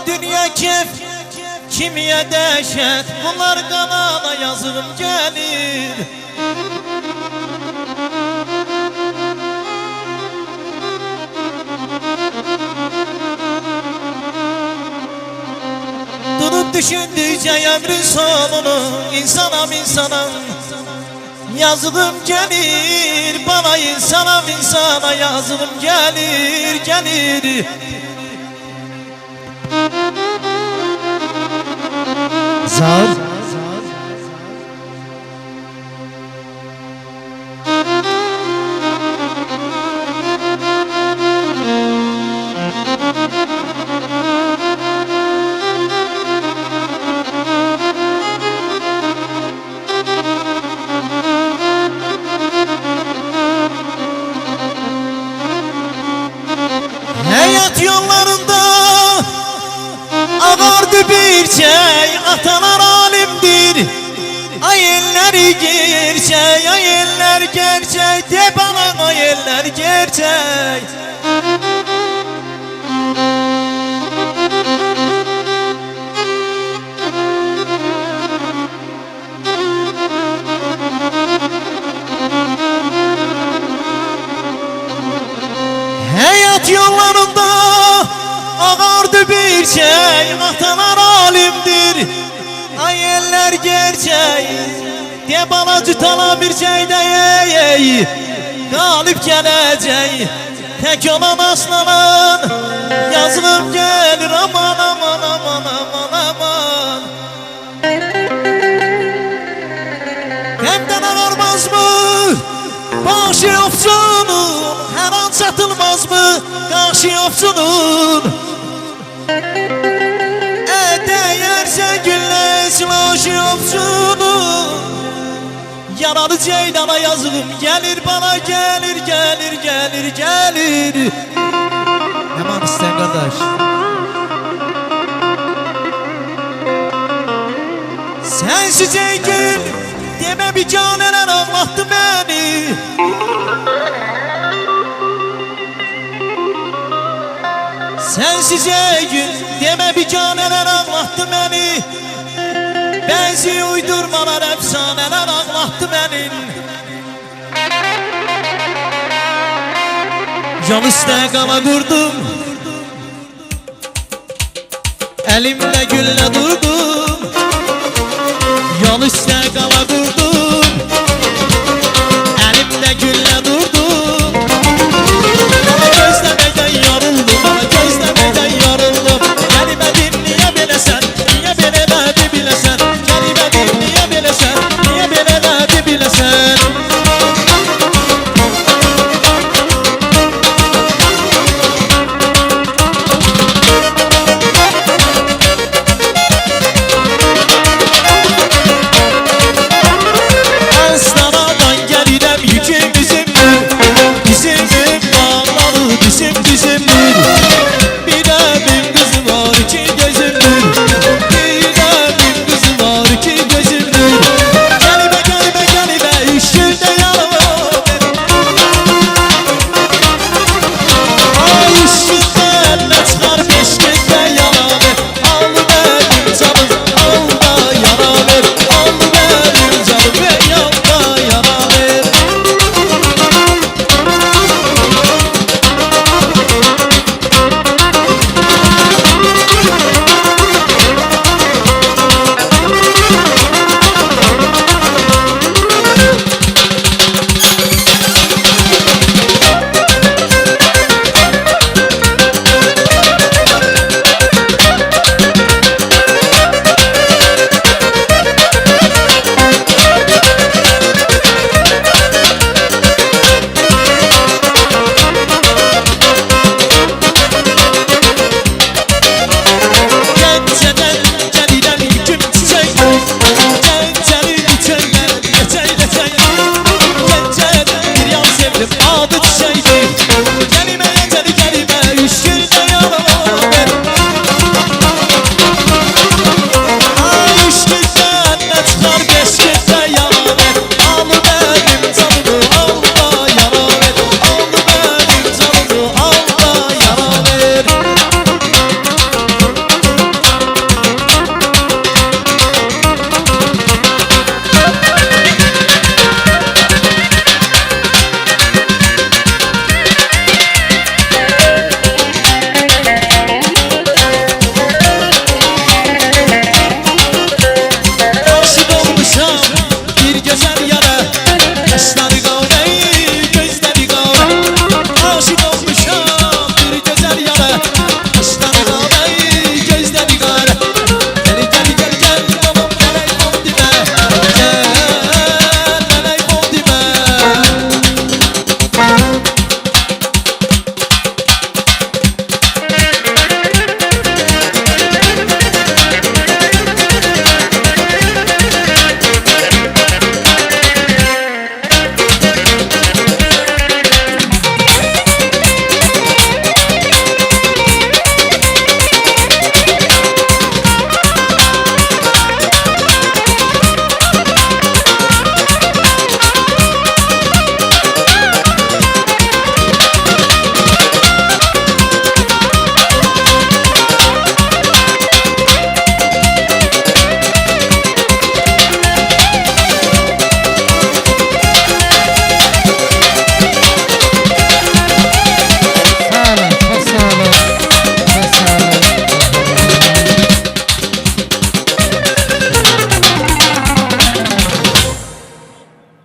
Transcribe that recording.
dünya kef, kimiye dehşet, bunlar kanala yazığım gelir. Durup düşündükçe ömrün sonunu, insanam insana yazığım gelir. Bana insanam insana yazığım gelir, gelir. Zar Hayat yollarında ağardı bir şey, atalar alimdir. Ay elleri gerçek, ay eller gerçek, de bana ay eller gerçek. Hayat yollarında ağardı bir şey, atalar alimdir. Ay eller gerçek, de bana cütala bir şey de galip gelecek. Tek olan aslanan yazılım gelir, aman aman aman aman aman. Hemden ağarmaz mı başı ofçunun, her an satılmaz mı karşı ofçunun? Değerse gülle başı ofçunun, yaralı ceydana yazığım gelir, bana gelir, gelir, gelir, gelir. Yaman isten kardeş. Sensiz ey gül, deme bir caneler ağlattı beni. Sensiz ey gül, deme bir caneler ağlattı beni. Benzi uydurmalar, efsaneler ağlattı benim. Can üstə qala qurdum, elimle gülle dur